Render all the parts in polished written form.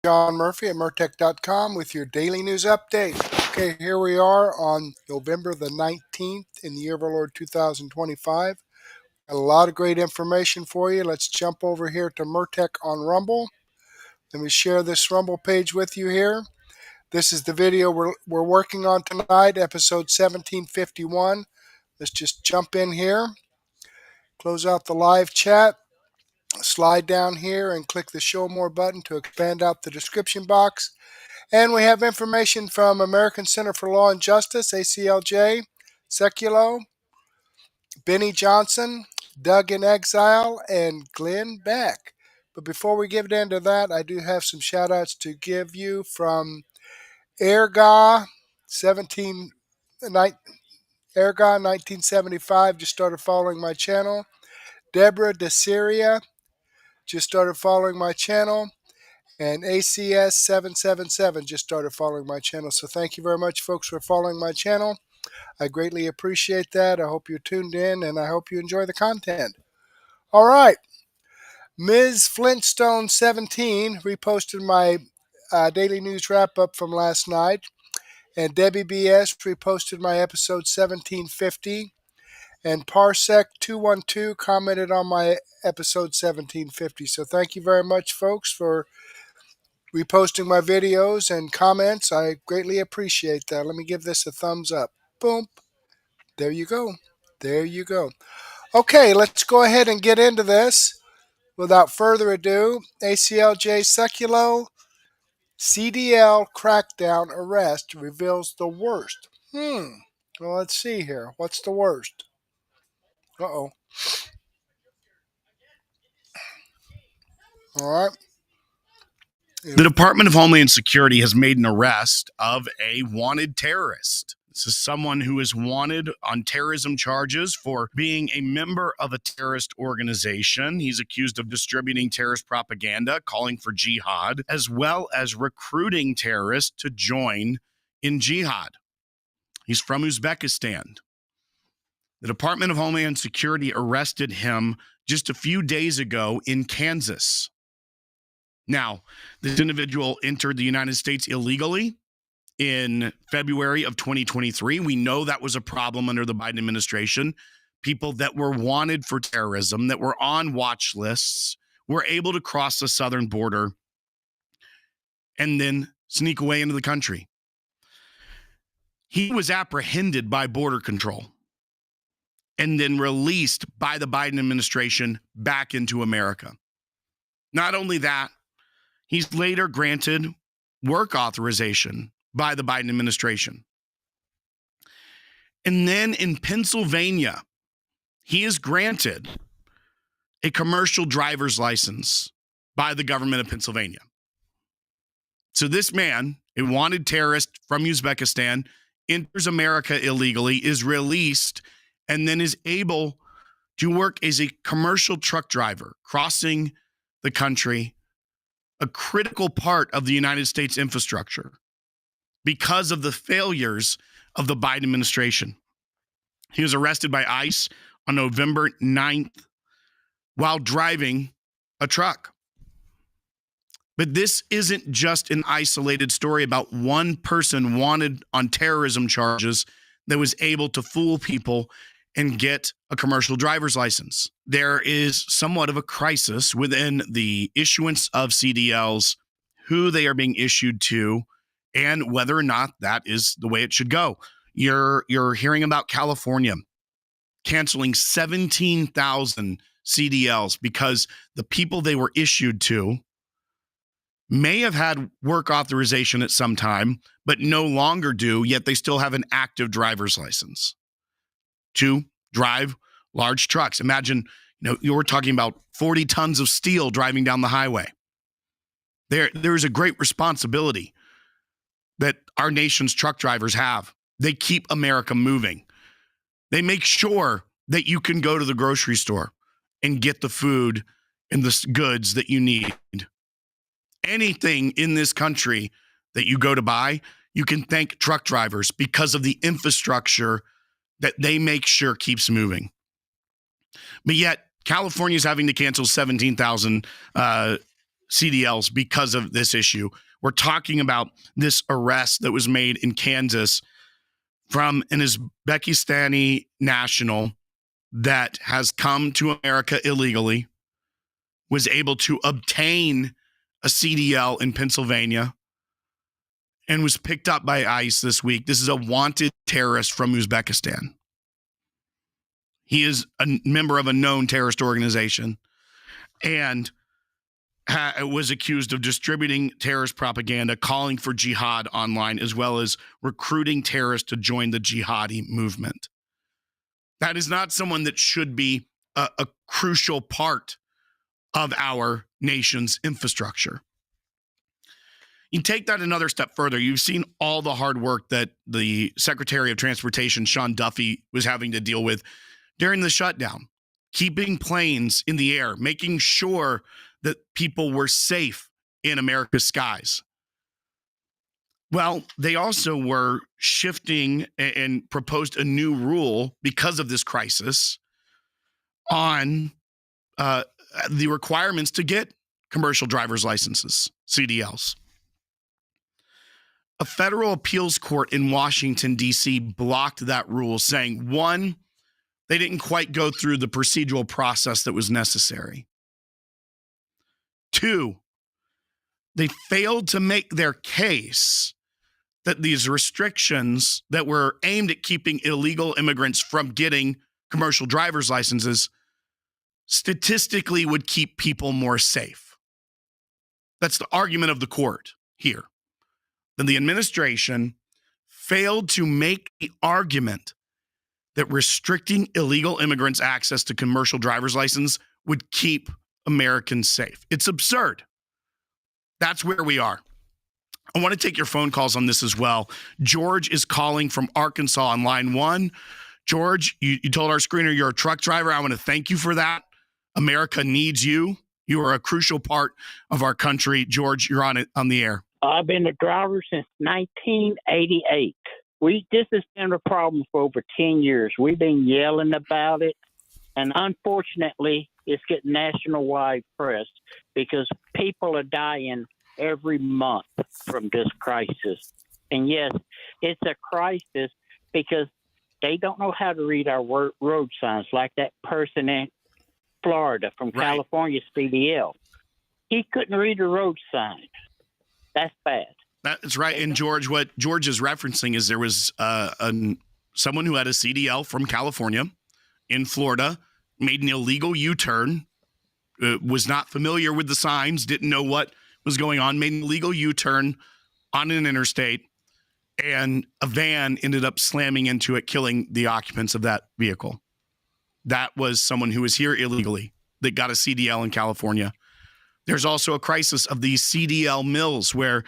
John Murphy at Murtech.com with your daily news update. Okay, here we are on November the 19th in the year of our Lord 2025. Got a lot of great information for you. Let's jump over here to Murtech on Rumble. Let me share this Rumble page with you here. This is the video we're working on tonight, episode 1751. Let's just jump in here, close out the live chat, slide down here and click the show more button to expand out the description box. And we have information from American Center for Law and Justice, ACLJ, Sekulow, Benny Johnson, Doug in Exile, and Glenn Beck. But before we get into that, I do have some shout outs to give you from Erga 1975 just started following my channel. Deborah DeSiria just started following my channel. And ACS777 just started following my channel. So thank you very much, folks, for following my channel. I greatly appreciate that. I hope you're tuned in, and I hope you enjoy the content. All right. Ms. Flintstone17 reposted my daily news wrap-up from last night. And Debbie BS reposted my episode 1750. And Parsec212 commented on my episode 1750. So thank you very much, folks, for reposting my videos and comments. I greatly appreciate that. Let me give this a thumbs up. Boom. There you go. There you go. Okay, let's go ahead and get into this. Without further ado, ACLJ Sekulow CDL Crackdown arrest reveals the worst. Well, let's see here. What's the worst? Uh-oh. All right. The Department of Homeland Security has made an arrest of a wanted terrorist. This is someone who is wanted on terrorism charges for being a member of a terrorist organization. He's accused of distributing terrorist propaganda, calling for jihad, as well as recruiting terrorists to join in jihad. He's from Uzbekistan. The Department of Homeland Security arrested him just a few days ago in Kansas. Now, this individual entered the United States illegally in February of 2023. We know that was a problem under the Biden administration. People that were wanted for terrorism, that were on watch lists, were able to cross the southern border and then sneak away into the country. He was apprehended by Border Control and then released by the Biden administration back into America. Not only that, he's later granted work authorization by the Biden administration. And then in Pennsylvania, he is granted a commercial driver's license by the government of Pennsylvania. So this man, a wanted terrorist from Uzbekistan, enters America illegally, is released, and then is able to work as a commercial truck driver, crossing the country, a critical part of the United States infrastructure, because of the failures of the Biden administration. He was arrested by ICE on November 9th while driving a truck. But this isn't just an isolated story about one person wanted on terrorism charges that was able to fool people and get a commercial driver's license. There is somewhat of a crisis within the issuance of CDLs, who they are being issued to, and whether or not that is the way it should go. You're hearing about California canceling 17,000 CDLs because the people they were issued to may have had work authorization at some time, but no longer do, yet they still have an active driver's license to drive large trucks. Imagine, you were talking about 40 tons of steel driving down the highway. There's a great responsibility that our nation's truck drivers have. They keep America moving. They make sure that you can go to the grocery store and get the food and the goods that you need. Anything in this country that you go to buy, you can thank truck drivers because of the infrastructure that they make sure keeps moving. But yet, California is having to cancel 17,000 CDLs because of this issue. We're talking about this arrest that was made in Kansas from an Uzbekistani national that has come to America illegally, was able to obtain a CDL in Pennsylvania, and was picked up by ICE this week. This is a wanted terrorist from Uzbekistan. He is a member of a known terrorist organization and was accused of distributing terrorist propaganda, calling for jihad online, as well as recruiting terrorists to join the jihadi movement. That is not someone that should be a crucial part of our nation's infrastructure. You take that another step further. You've seen all the hard work that the Secretary of Transportation, Sean Duffy, was having to deal with during the shutdown, keeping planes in the air, making sure that people were safe in America's skies. Well, they also were shifting and proposed a new rule because of this crisis on the requirements to get commercial driver's licenses, CDLs. A federal appeals court in Washington, D.C. blocked that rule, saying, one, they didn't quite go through the procedural process that was necessary. Two, they failed to make their case that these restrictions that were aimed at keeping illegal immigrants from getting commercial driver's licenses statistically would keep people more safe. That's the argument of the court here. Then the administration failed to make the argument that restricting illegal immigrants' access to commercial driver's license would keep Americans safe. It's absurd. That's where we are. I want to take your phone calls on this as well. George is calling from Arkansas on line 1. George, you told our screener you're a truck driver. I want to thank you for that. America needs you. You are a crucial part of our country. George, you're on the air. I've been a driver since 1988. This has been a problem for over 10 years. We've been yelling about it, and unfortunately, it's getting national-wide press because people are dying every month from this crisis. And yes, it's a crisis because they don't know how to read our road signs, like that person in Florida from California, CDL. He couldn't read a road sign. That's bad. That's right. And George, what George is referencing is there was someone who had a CDL from California in Florida, made an illegal U-turn, was not familiar with the signs, didn't know what was going on, made an illegal U-turn on an interstate, and a van ended up slamming into it, killing the occupants of that vehicle. That was someone who was here illegally that got a CDL in California. There's also a crisis of these CDL mills where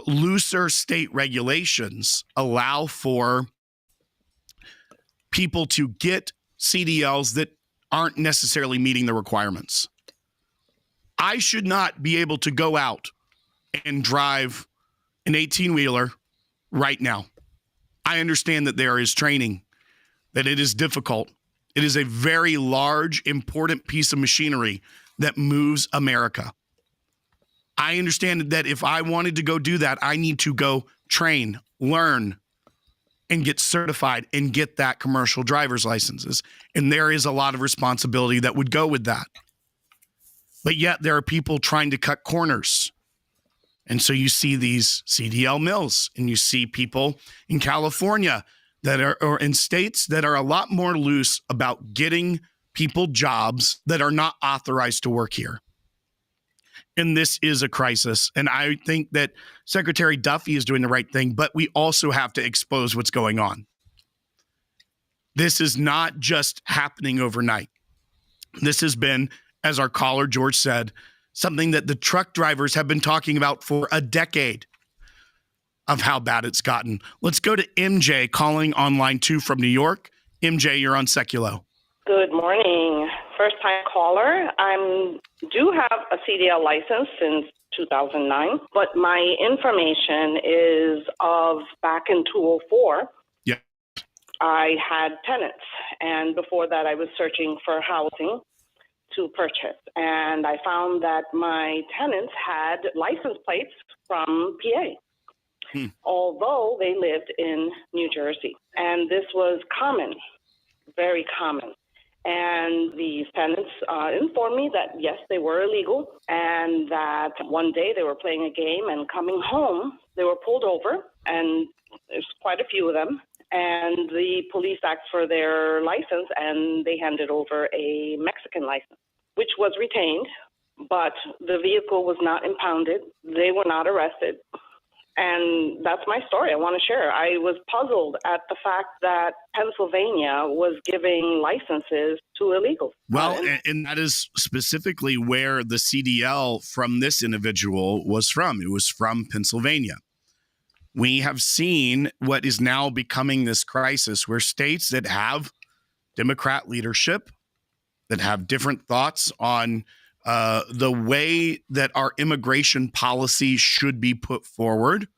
looser state regulations allow for people to get CDLs that aren't necessarily meeting the requirements. I should not be able to go out and drive an 18-wheeler right now. I understand that there is training, that it is difficult. It is a very large, important piece of machinery that moves America. I understand that if I wanted to go do that, I need to go train, learn, and get certified and get that commercial driver's licenses. And there is a lot of responsibility that would go with that. But yet there are people trying to cut corners. And so you see these CDL mills, and you see people in California that are, or in states that are a lot more loose about getting people jobs that are not authorized to work here. And this is a crisis. And I think that Secretary Duffy is doing the right thing, but we also have to expose what's going on. This is not just happening overnight. This has been, as our caller George said, something that the truck drivers have been talking about for a decade of how bad it's gotten. Let's go to MJ calling on line 2 from New York. MJ, you're on Sekulow. Good morning. First-time caller. I do have a CDL license since 2009, but my information is of back in 2004. Yeah. I had tenants, and before that I was searching for housing to purchase. And I found that my tenants had license plates from PA, although they lived in New Jersey. And this was common, very common. And these tenants informed me that, yes, they were illegal, and that one day they were playing a game and coming home, they were pulled over, and there's quite a few of them. And the police asked for their license, and they handed over a Mexican license, which was retained, but the vehicle was not impounded. They were not arrested. And that's my story I want to share. I was puzzled at the fact that Pennsylvania was giving licenses to illegals. Well, and that is specifically where the CDL from this individual was from. It was from Pennsylvania. We have seen what is now becoming this crisis where states that have Democrat leadership, that have different thoughts on the way that our immigration policy should be put forward,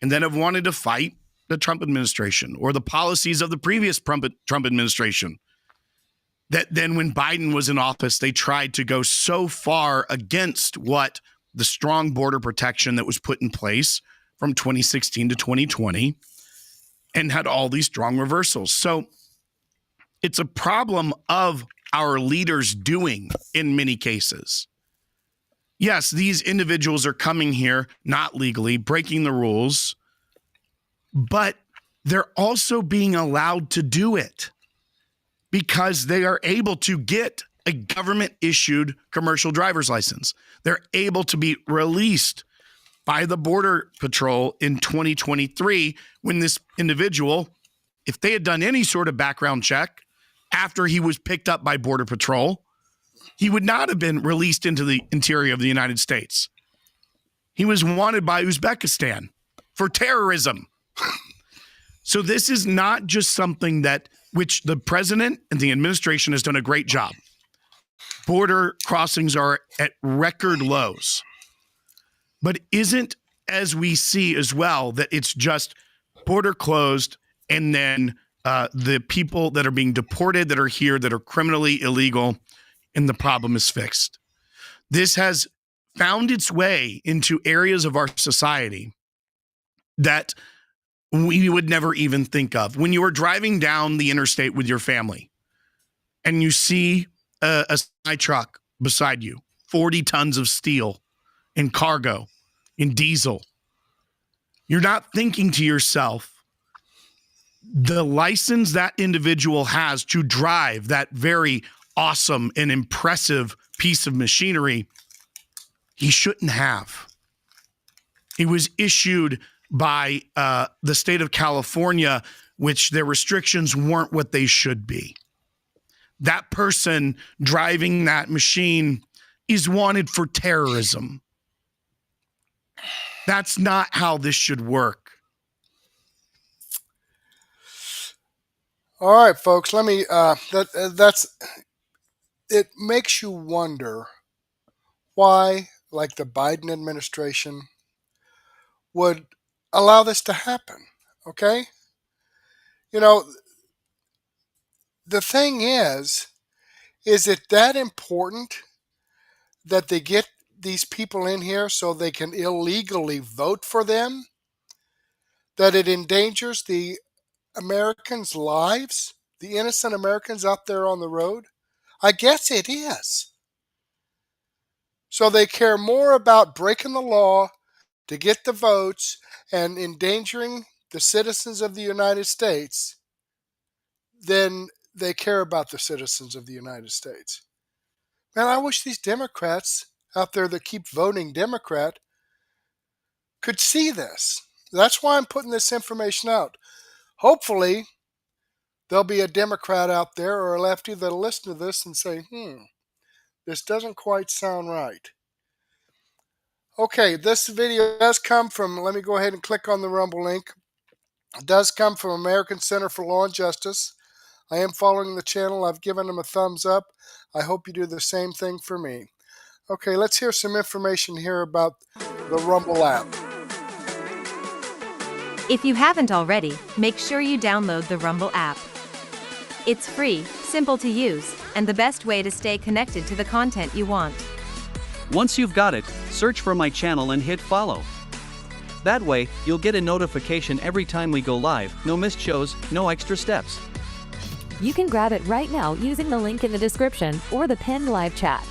and then have wanted to fight the Trump administration or the policies of the previous Trump administration. That then when Biden was in office, they tried to go so far against what the strong border protection that was put in place from 2016 to 2020 and had all these strong reversals. So it's a problem of our leaders doing in many cases. Yes, these individuals are coming here not legally, breaking the rules, but they're also being allowed to do it because they are able to get a government-issued commercial driver's license. They're able to be released by the Border Patrol in 2023 when this individual, if they had done any sort of background check after he was picked up by Border Patrol, he would not have been released into the interior of the United States. He was wanted by Uzbekistan for terrorism. So this is not just something that which the president and the administration has done a great job. Border crossings are at record lows. But isn't, as we see as well, that it's just border closed and then the people that are being deported that are here that are criminally illegal and the problem is fixed. This has found its way into areas of our society that we would never even think of. When you are driving down the interstate with your family and you see a semi truck beside you, 40 tons of steel in cargo, in diesel, you're not thinking to yourself, the license that individual has to drive that very awesome and impressive piece of machinery, he shouldn't have. It was issued by the state of California, which their restrictions weren't what they should be. That person driving that machine is wanted for terrorism. That's not how this should work. All right, folks, let me, it makes you wonder why, like the Biden administration, would allow this to happen, okay? You know, the thing is it that important that they get these people in here so they can illegally vote for them, that it endangers the Americans' lives, the innocent Americans out there on the road? I guess it is. So they care more about breaking the law to get the votes and endangering the citizens of the United States than they care about the citizens of the United States. Man, I wish these Democrats out there that keep voting Democrat could see this. That's why I'm putting this information out. Hopefully, there'll be a Democrat out there or a lefty that'll listen to this and say, this doesn't quite sound right. Okay, this video does come from, let me go ahead and click on the Rumble link. It does come from American Center for Law and Justice. I am following the channel. I've given them a thumbs up. I hope you do the same thing for me. Okay, let's hear some information here about the Rumble app. If you haven't already, make sure you download the Rumble app. It's free, simple to use, and the best way to stay connected to the content you want. Once you've got it, search for my channel and hit follow. That way, you'll get a notification every time we go live, no missed shows, no extra steps. You can grab it right now using the link in the description or the pinned live chat.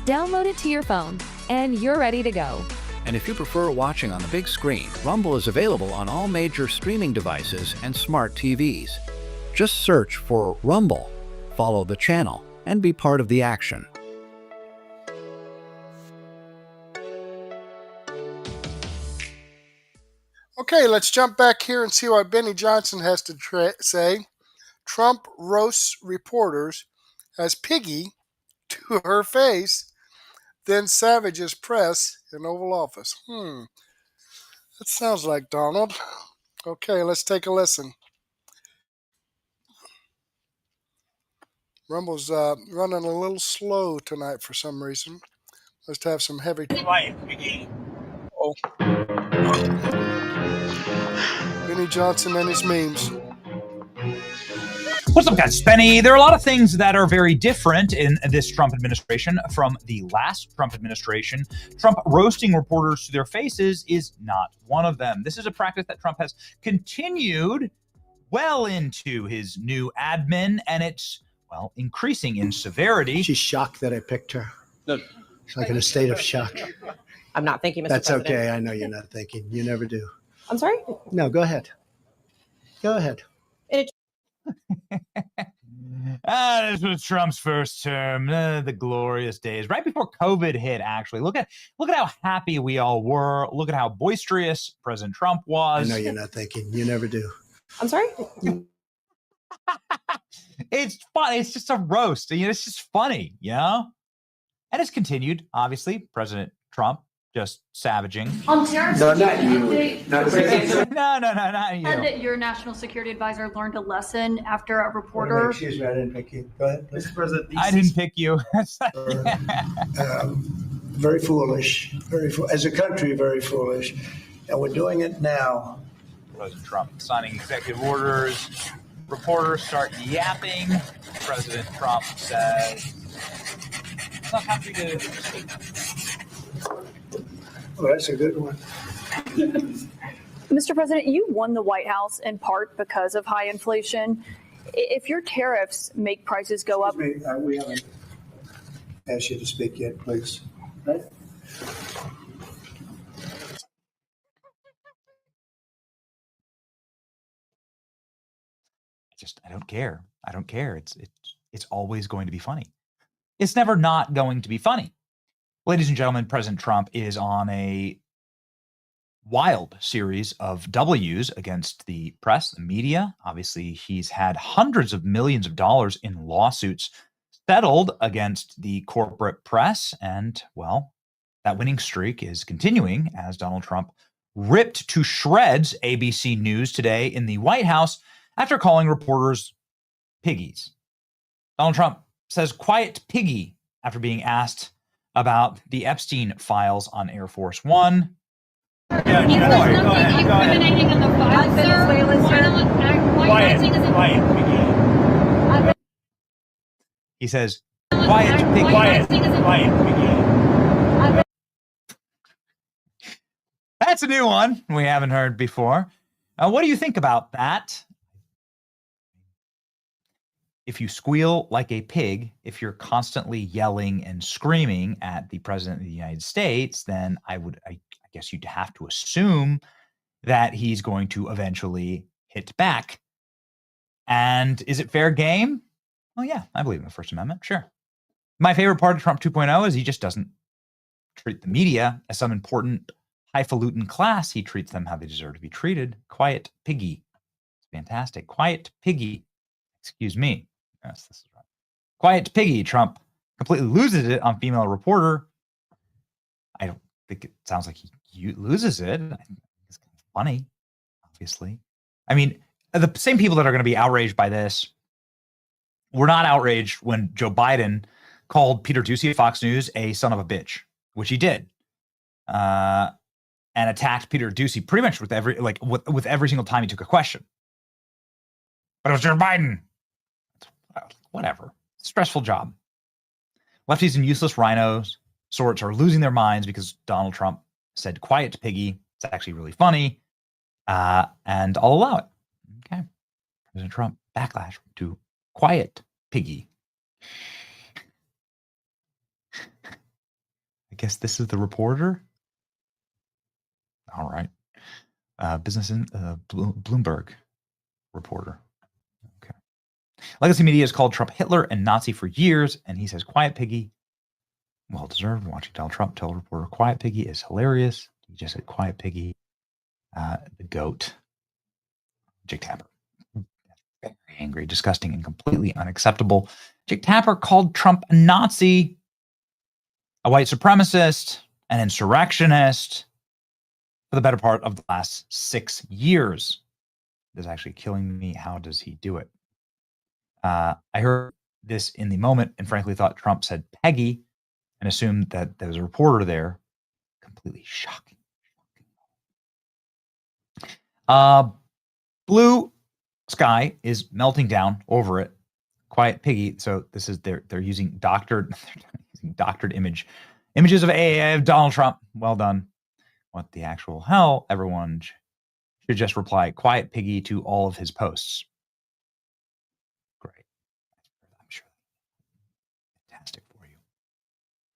Download it to your phone, and you're ready to go. And if you prefer watching on the big screen, Rumble is available on all major streaming devices and smart TVs. Just search for Rumble, follow the channel, and be part of the action. Okay, let's jump back here and see what Benny Johnson has to say. Trump roasts reporters as Piggy to her face, then savages press in Oval Office. That sounds like Donald. Okay, let's take a listen. Rumble's running a little slow tonight for some reason. Must have some heavy... Oh. Benny Johnson and his memes. What's up, guys? Spenny. There are a lot of things that are very different in this Trump administration from the last Trump administration. Trump roasting reporters to their faces is not one of them. This is a practice that Trump has continued well into his new admin, and it's, well, increasing in severity. She's shocked that I picked her. No. She's like in a state of shock. I'm not thinking, Mr. That's President. okay. I know you're not thinking. You never do. I'm sorry? No, go ahead. Go ahead. This was Trump's first term, the glorious days, right before COVID hit, actually. Look at how happy we all were. Look at how boisterous President Trump was. I know you're not thinking. You never do. I'm sorry? It's fun. It's just a roast. It's just funny, And it's continued, obviously. President Trump just savaging. On terrorist, no, not you. Not you. said that your national security advisor learned a lesson after a reporter. Excuse me, I didn't pick you. Go ahead, please. Mr. President, I didn't pick you. Very foolish. As a country, very foolish. And we're doing it now. President Trump signing executive orders. Reporters start yapping. President Trump says, it's not time for you to speak. Oh, that's a good one. Mr. President, you won the White House in part because of high inflation. If your tariffs make prices go up... Excuse me, we haven't asked you to speak yet, please. Right? I don't care. I don't care. It's always going to be funny. It's never not going to be funny. Ladies and gentlemen, President Trump is on a wild series of W's against the press, the media. Obviously, he's had hundreds of millions of dollars in lawsuits settled against the corporate press. And, well, that winning streak is continuing as Donald Trump ripped to shreds ABC News today in the White House after calling reporters piggies. Donald Trump says quiet piggy after being asked about the Epstein files on Air Force One. There's nothing incriminating in the files, sir. Quiet. He says, quiet piggy. That's a new one we haven't heard before. What do you think about that? If you squeal like a pig, if you're constantly yelling and screaming at the president of the United States, then I guess you'd have to assume that he's going to eventually hit back. And is it fair game? Well, yeah, I believe in the First Amendment. Sure. My favorite part of Trump 2.0 is he just doesn't treat the media as some important highfalutin class. He treats them how they deserve to be treated. Quiet piggy. It's fantastic. Quiet piggy. Excuse me. Yes, this is right. Quiet piggy. Trump completely loses it on female reporter. I don't think it sounds like he loses it. I think it's kind of funny, obviously. I mean, the same people that are going to be outraged by this were not outraged when Joe Biden called Peter Doocy of Fox News a son of a bitch, which he did, and attacked Peter Doocy pretty much with every single time he took a question. But it was Joe Biden. whatever. Stressful job. Lefties and useless rhinos sorts are losing their minds because Donald Trump said quiet to Piggy. It's actually really funny. And I'll allow it. Okay. President Trump backlash to quiet Piggy. I guess this is the reporter. All right. Business in Bloomberg reporter. Okay. Legacy media has called Trump Hitler and Nazi for years, and he says quiet Piggy. Well deserved. Watching Donald Trump tell a reporter quiet Piggy is hilarious. He just said quiet Piggy. The goat. Jake Tapper. Very angry, disgusting, and completely unacceptable. Jake Tapper called Trump a Nazi, a white supremacist, an insurrectionist for the better part of the last 6 years. It is actually killing me. How does he do it? I heard this in the moment and frankly thought Trump said Peggy and assumed that there was a reporter there. Completely shocking. Blue sky is melting down over it. Quiet Piggy. So this is they're using doctored images of Donald Trump. Well done. What the actual hell? Everyone should just reply quiet Piggy to all of his posts. Great. I'm sure. Fantastic for you.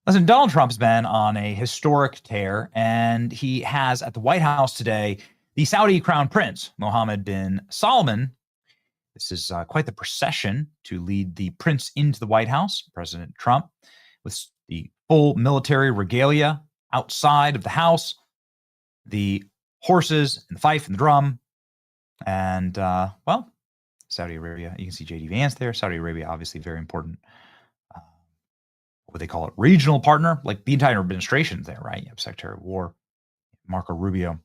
Listen, Donald Trump's been on a historic tear, and he has at the White House today the Saudi Crown Prince, Mohammed bin Salman. This is quite the procession to lead the prince into the White House. President Trump, with the full military regalia outside of the house, the horses and the fife and the drum. And, well, Saudi Arabia, you can see J.D. Vance there. Saudi Arabia, obviously very important, what they call it, regional partner. Like the entire administration's there, right? You have Secretary of War, Marco Rubio.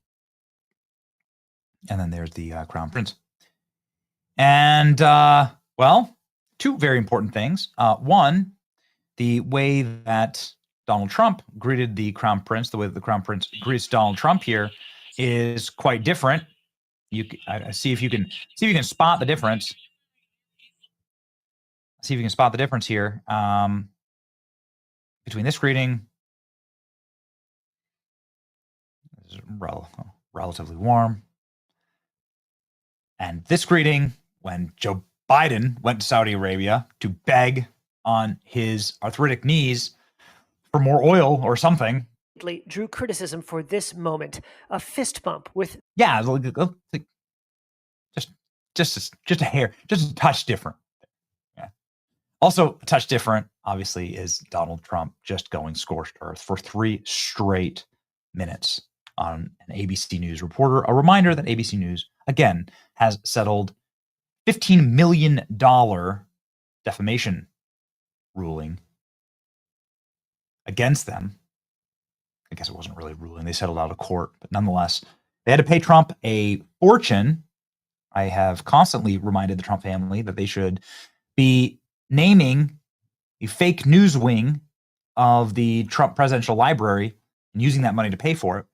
And then there's the Crown Prince. And, well, two very important things. One, the way that Donald Trump greeted the Crown Prince, the way that the Crown Prince greets Donald Trump here is quite different. See if you can spot the difference. See if you can spot the difference here between this greeting. This is relatively warm. And this greeting, when Joe Biden went to Saudi Arabia to beg on his arthritic knees for more oil or something, drew criticism for this moment, a fist bump with just a hair, just a touch different. Yeah. Also, a touch different, obviously, is Donald Trump just going scorched earth for 3 straight minutes on an ABC News reporter. A reminder that ABC News, again, has settled $15 million defamation ruling against them. I guess it wasn't really a ruling. They settled out of court, but nonetheless, they had to pay Trump a fortune. I have constantly reminded the Trump family that they should be naming a fake news wing of the Trump Presidential Library and using that money to pay for it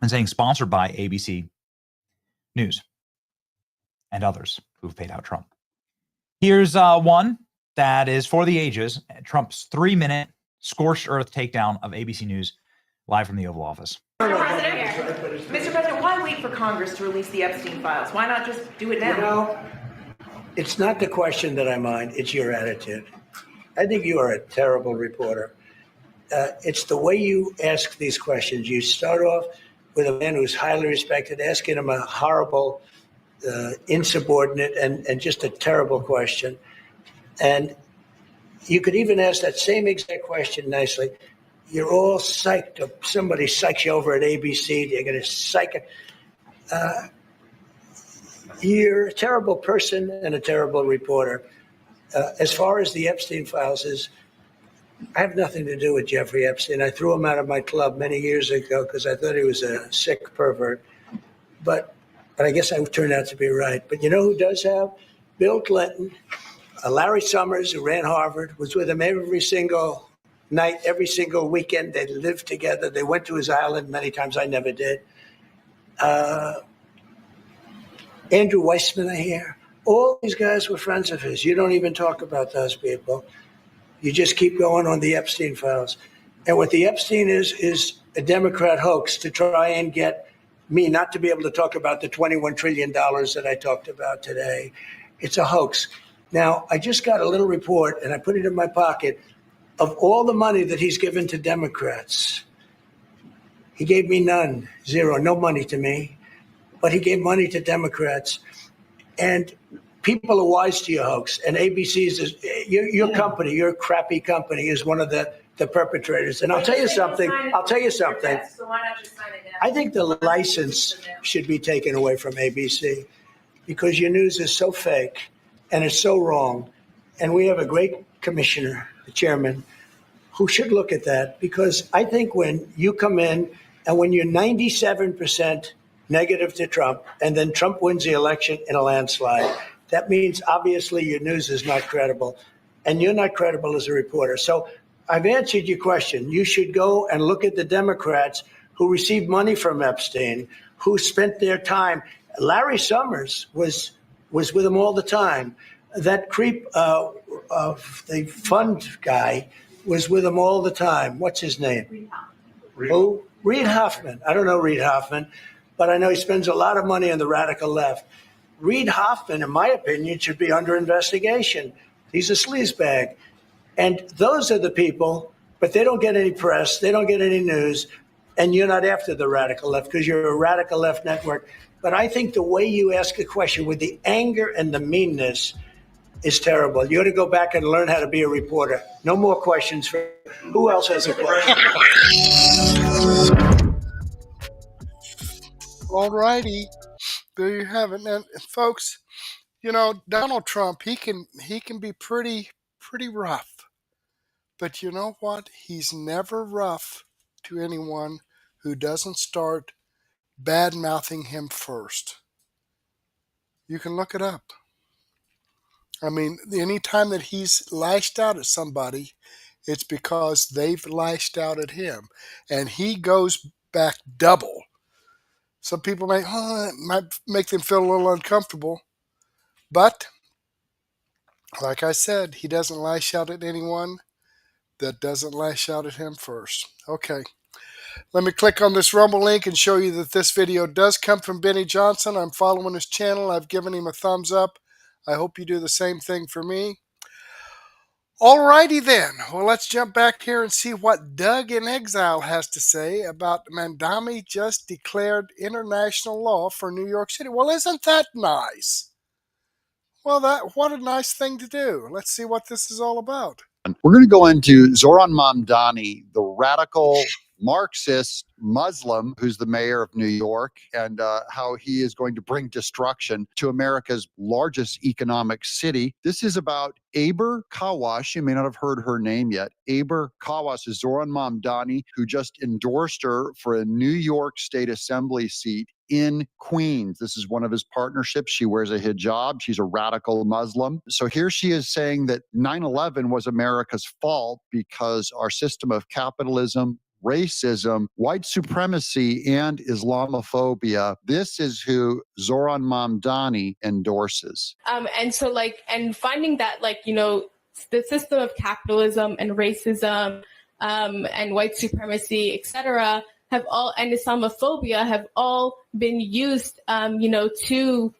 and saying sponsored by ABC News and others who've paid out Trump. Here's one that is for the ages. Trump's 3-minute scorched earth takedown of ABC News live from the Oval Office. Mr. President, why wait for Congress to release the Epstein files? Why not just do it now? You know, it's not the question that I mind. It's your attitude. I think you are a terrible reporter. It's the way you ask these questions. You start off with a man who's highly respected, asking him a horrible, insubordinate, and just a terrible question. And you could even ask that same exact question nicely. You're all psyched up. Somebody psychs you over at ABC. You're going to psych it. You're a terrible person and a terrible reporter. As far as the Epstein files is, I have nothing to do with Jeffrey Epstein. I threw him out of my club many years ago because I thought he was a sick pervert. But I guess I turned out to be right. But you know who does have? Bill Clinton, Larry Summers, who ran Harvard, was with him every single night, every single weekend. They lived together. They went to his island many times. I never did. Andrew Weissman, I hear. All these guys were friends of his. You don't even talk about those people. You just keep going on the Epstein files. And what the Epstein is a Democrat hoax to try and get me not to be able to talk about the $21 trillion that I talked about today. It's a hoax. Now, I just got a little report, and I put it in my pocket, of all the money that he's given to Democrats. He gave me none, zero, no money to me, but he gave money to Democrats. And people are wise to your hoax. And ABC's, your company, your crappy company is one of the perpetrators. And I'll tell you something. So why not just sign it now? I think the license should be taken away from ABC because your news is so fake and it's so wrong. And we have a great commissioner, the chairman, who should look at that, because I think when you come in and when you're 97% negative to Trump and then Trump wins the election in a landslide, that means obviously your news is not credible and you're not credible as a reporter. So I've answered your question. You should go and look at the Democrats who received money from Epstein, who spent their time. Larry Summers was with him all the time. That creep of the fund guy was with him all the time. What's his name? Who? Reid Hoffman. I don't know Reid Hoffman, but I know he spends a lot of money on the radical left. Reid Hoffman, in my opinion, should be under investigation. He's a sleazebag. And those are the people, but they don't get any press, they don't get any news, and you're not after the radical left because you're a radical left network. But I think the way you ask a question with the anger and the meanness is terrible. You ought to go back and learn how to be a reporter. No more questions. Who else has a question? All righty. There you have it. And folks, you know, Donald Trump, he can be pretty rough. But you know what? He's never rough to anyone who doesn't start bad-mouthing him first. You can look it up. I mean, any time that he's lashed out at somebody, it's because they've lashed out at him. And he goes back double. Some people might make them feel a little uncomfortable. But, like I said, he doesn't lash out at anyone that doesn't lash out at him first. Okay. Let me click on this Rumble link and show you that this video does come from Benny Johnson. I'm following his channel. I've given him a thumbs up. I hope you do the same thing for me. Alrighty then. Well, let's jump back here and see what Doug in Exile has to say about Mamdani just declared international law for New York City. Well, isn't that nice? Well, what a nice thing to do. Let's see what this is all about. We're going to go into Zoran Mamdani, the radical Marxist Muslim who's the mayor of New York, and how he is going to bring destruction to America's largest economic city. This is about Aber Kawash. You may not have heard her name yet. Aber Kawash is Zoran Mamdani, who just endorsed her for a New York State Assembly seat in Queens. This is one of his partnerships. She wears a hijab. She's a radical Muslim. So here she is saying that 9/11 was America's fault because our system of capitalism, racism, white supremacy, and Islamophobia. This is who Zoran Mamdani endorses. And finding that, the system of capitalism and racism and white supremacy, etc., and Islamophobia have all been used, to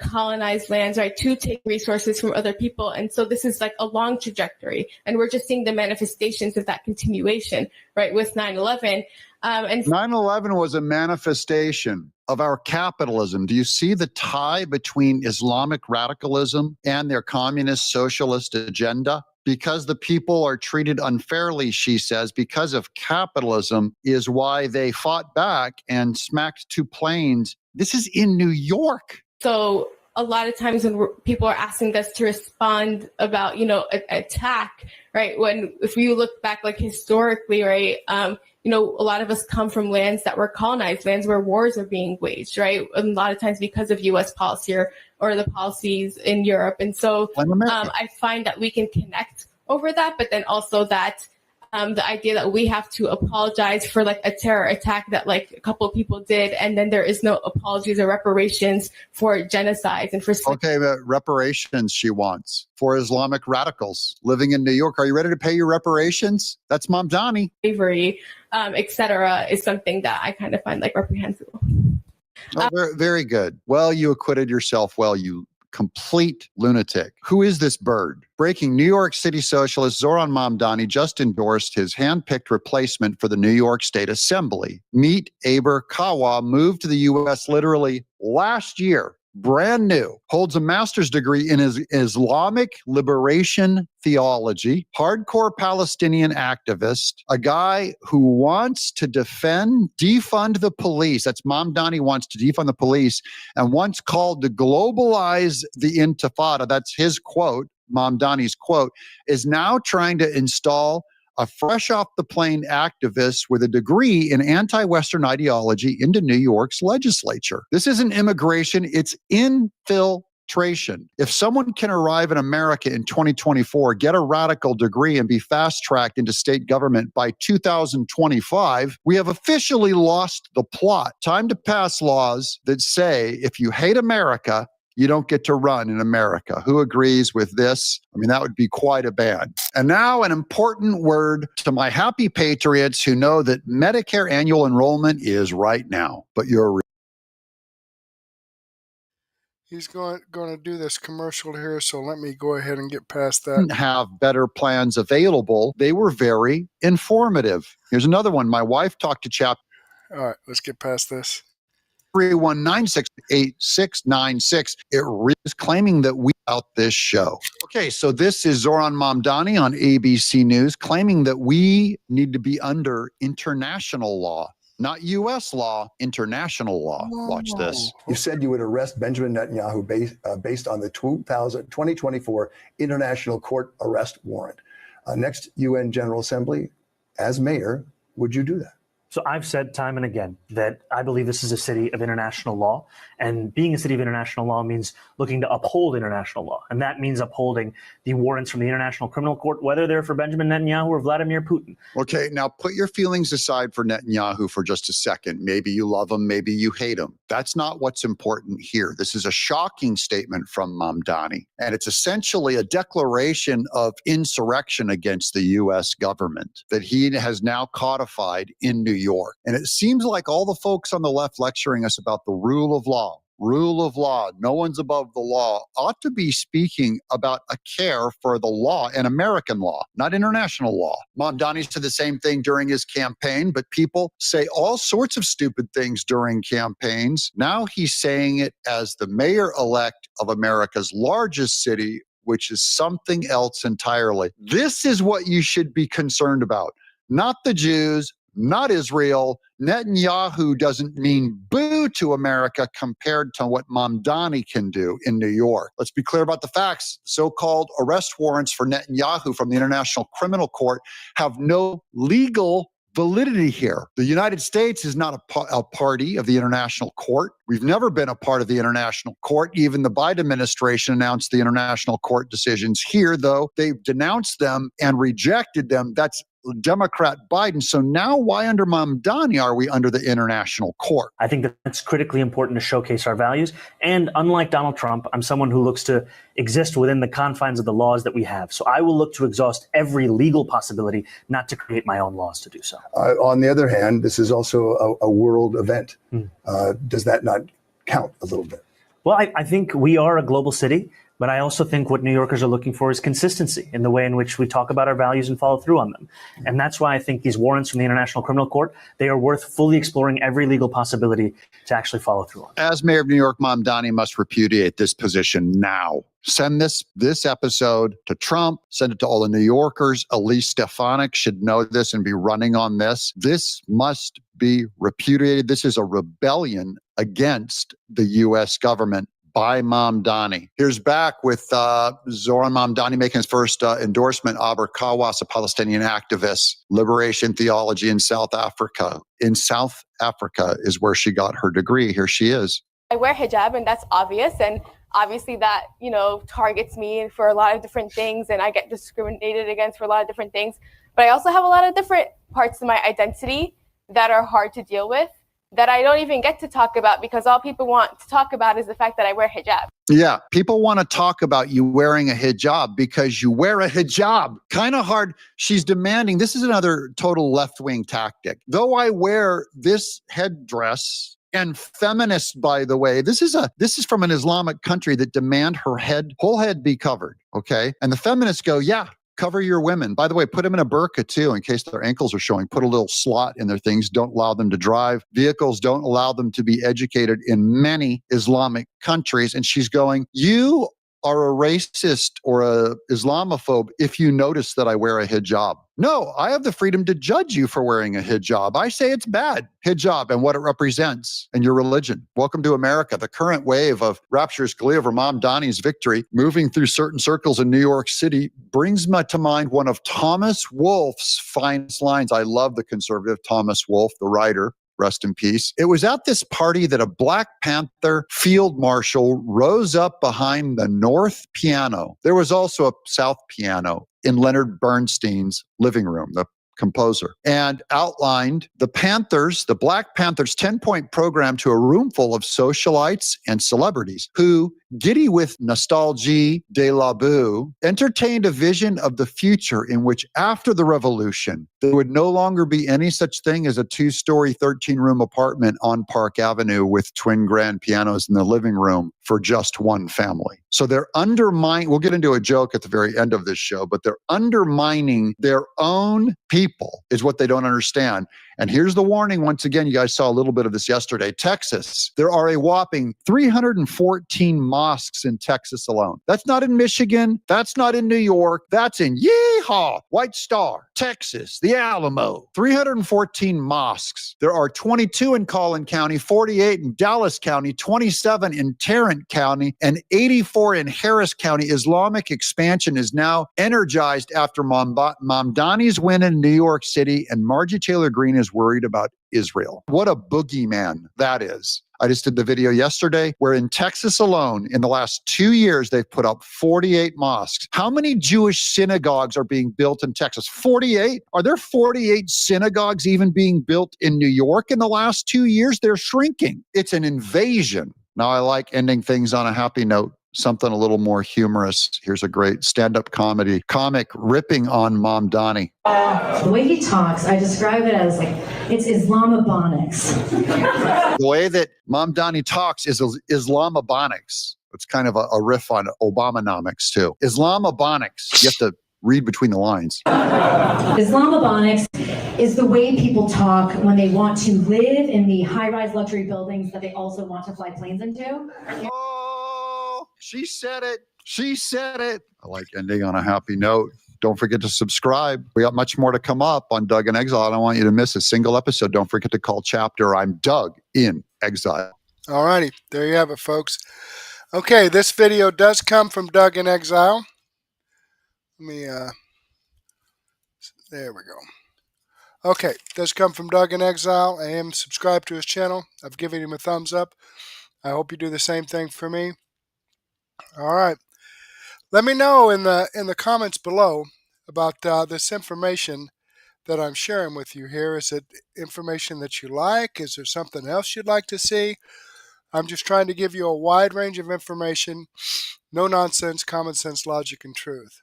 colonize lands, right, to take resources from other people. And so this is like a long trajectory. And we're just seeing the manifestations of that continuation, right, with 9/11. And 9/11 was a manifestation of our capitalism. Do you see the tie between Islamic radicalism and their communist socialist agenda? Because the people are treated unfairly, she says, because of capitalism is why they fought back and smacked two planes. This is in New York. So a lot of times when people are asking us to respond about, attack, right? If you look back, historically, right, a lot of us come from lands that were colonized, lands where wars are being waged, right? And a lot of times because of U.S. policy or the policies in Europe. And so I find that we can connect over that, but then also that the idea that we have to apologize for like a terror attack that like a couple of people did, and then there is no apologies or reparations for genocides and for Okay, but reparations she wants for Islamic radicals living in New York. Are you ready to pay your reparations? That's Mamdani. slavery, etc., is something that I kind of find like reprehensible. Oh, very, very good. Well, you acquitted yourself well, you complete lunatic. Who is this bird? Breaking: New York City socialist Zoran Mamdani just endorsed his hand-picked replacement for the New York State Assembly. Meet Aber Kawa, moved to the U.S. literally last year. Brand new, holds a master's degree in his Islamic liberation theology, hardcore Palestinian activist, a guy who wants to defund the police. That's Mamdani wants to defund the police and once called to globalize the intifada. That's his quote, Mamdani's quote, is now trying to install a fresh off the plane activist with a degree in anti-Western ideology into New York's legislature. This isn't immigration, it's infiltration. If someone can arrive in America in 2024, get a radical degree, and be fast-tracked into state government by 2025, we have officially lost the plot. Time to pass laws that say if you hate America, you don't get to run in America. Who agrees with this? I mean, that would be quite a ban. And now an important word to my happy patriots who know that Medicare annual enrollment is right now. But you're He's going to do this commercial here, so let me go ahead and get past that. Have better plans available. They were very informative. Here's another one. My wife talked to Chap. All right, let's get past this. 31968696. It is claiming that we out this show. Okay, so this is Zoran Mamdani on ABC News claiming that we need to be under international law, not U.S. law, international law. Watch this. You said you would arrest Benjamin Netanyahu based on the 2024 International Court Arrest Warrant. Next UN General Assembly, as mayor, would you do that? So I've said time and again that I believe this is a city of international law, and being a city of international law means looking to uphold international law. And that means upholding the warrants from the International Criminal Court, whether they're for Benjamin Netanyahu or Vladimir Putin. Okay, now put your feelings aside for Netanyahu for just a second. Maybe you love him, maybe you hate him. That's not what's important here. This is a shocking statement from Mamdani, and it's essentially a declaration of insurrection against the U.S. government that he has now codified in New York. And it seems like all the folks on the left lecturing us about the rule of law, no one's above the law, ought to be speaking about a care for the law and American law, not international law. Mamdani said the same thing during his campaign, but people say all sorts of stupid things during campaigns. Now he's saying it as the mayor-elect of America's largest city, which is something else entirely. This is what you should be concerned about, not the Jews, not Israel. Netanyahu doesn't mean boo to America compared to what Mamdani can do in New York. Let's be clear about the facts. So-called arrest warrants for Netanyahu from the International Criminal Court have no legal validity here. The United States is not a party of the International Court. We've never been a part of the International Court. Even the Biden administration announced the International Court decisions here, though they've denounced them and rejected them. That's Democrat Biden. So now why under Mamdani are we under the International Court? I think that that's critically important to showcase our values. And unlike Donald Trump, I'm someone who looks to exist within the confines of the laws that we have. So I will look to exhaust every legal possibility, not to create my own laws to do so. On the other hand, this is also a world event. Does that not count a little bit? Well, I think we are a global city. But I also think what New Yorkers are looking for is consistency in the way in which we talk about our values and follow through on them. And that's why I think these warrants from the International Criminal Court, they are worth fully exploring every legal possibility to actually follow through on. As mayor of New York, Mamdani must repudiate this position now. Send this episode to Trump, send it to all the New Yorkers. Elise Stefanik should know this and be running on this. This must be repudiated. This is a rebellion against the U.S. government by Mamdani. Here's back with Zoran Mamdani making his first endorsement. Aber Kawas, a Palestinian activist, liberation theology in South Africa. In South Africa is where she got her degree. Here she is. I wear hijab, and that's obvious. And obviously that, targets me for a lot of different things, and I get discriminated against for a lot of different things. But I also have a lot of different parts of my identity that are hard to deal with, that I don't even get to talk about because all people want to talk about is the fact that I wear hijab. Yeah, people want to talk about you wearing a hijab because you wear a hijab. Kind of hard. She's demanding, this is another total left-wing tactic. Though I wear this headdress, and feminist, by the way, this is from an Islamic country that demand her whole head be covered, okay? And the feminists go, yeah, cover your women. By the way, put them in a burqa too, in case their ankles are showing. Put a little slot in their things. Don't allow them to drive vehicles. Don't allow them to be educated in many Islamic countries. And she's going, you are a racist or a Islamophobe if you notice that I wear a hijab. No, I have the freedom to judge you for wearing a hijab. I say it's bad, hijab, and what it represents and your religion. Welcome to America. The current wave of rapturous glee over Mamdani's victory, moving through certain circles in New York City, brings me to mind one of Thomas Wolfe's finest lines. I love the conservative Thomas Wolfe, the writer. Rest in peace. It was at this party that a Black Panther field marshal rose up behind the north piano. There was also a south piano in Leonard Bernstein's living room, the composer, and outlined the Black Panthers' 10-point program to a room full of socialites and celebrities who, giddy with nostalgie de la boue, entertained a vision of the future in which after the revolution, there would no longer be any such thing as a 2-story, 13-room apartment on Park Avenue with twin grand pianos in the living room for just one family. So they're undermining, we'll get into a joke at the very end of this show, but they're undermining their own people is what they don't understand. And here's the warning once again, you guys saw a little bit of this yesterday. Texas, there are a whopping 314 mosques in Texas alone. That's not in Michigan. That's not in New York. That's in Yeehaw, White Star, Texas, the Alamo. 314 mosques. There are 22 in Collin County, 48 in Dallas County, 27 in Tarrant County, and 84 in Harris County. Islamic expansion is now energized after Mamdani's win in New York City, and Marjorie Taylor Greene is worried about Israel. What a boogeyman that is. I just did the video yesterday where in Texas alone, in the last 2 years, they've put up 48 mosques. How many Jewish synagogues are being built in Texas? 48? Are there 48 synagogues even being built in New York in the last 2 years? They're shrinking. It's an invasion. Now, I like ending things on a happy note. Something a little more humorous. Here's a great stand-up comic ripping on Mamdani. The way he talks, I describe it as like, it's Islamabonics. The way that Mamdani talks is Islamabonics. It's kind of a riff on Obamanomics too. Islamabonics. You have to read between the lines. Islamabonics is the way people talk when they want to live in the high-rise luxury buildings that they also want to fly planes into. She said it. She said it. I like ending on a happy note. Don't forget to subscribe. We got much more to come up on Doug in Exile. I don't want you to miss a single episode. Don't forget to call chapter I'm Doug in Exile. All righty. There you have it, folks. Okay, this video does come from Doug in Exile. Let me, there we go. Okay, does come from Doug in Exile. I am subscribed to his channel. I've given him a thumbs up. I hope you do the same thing for me. All right. Let me know in the comments below about this information that I'm sharing with you here. Is it information that you like? Is there something else you'd like to see? I'm just trying to give you a wide range of information. No nonsense, common sense, logic, and truth.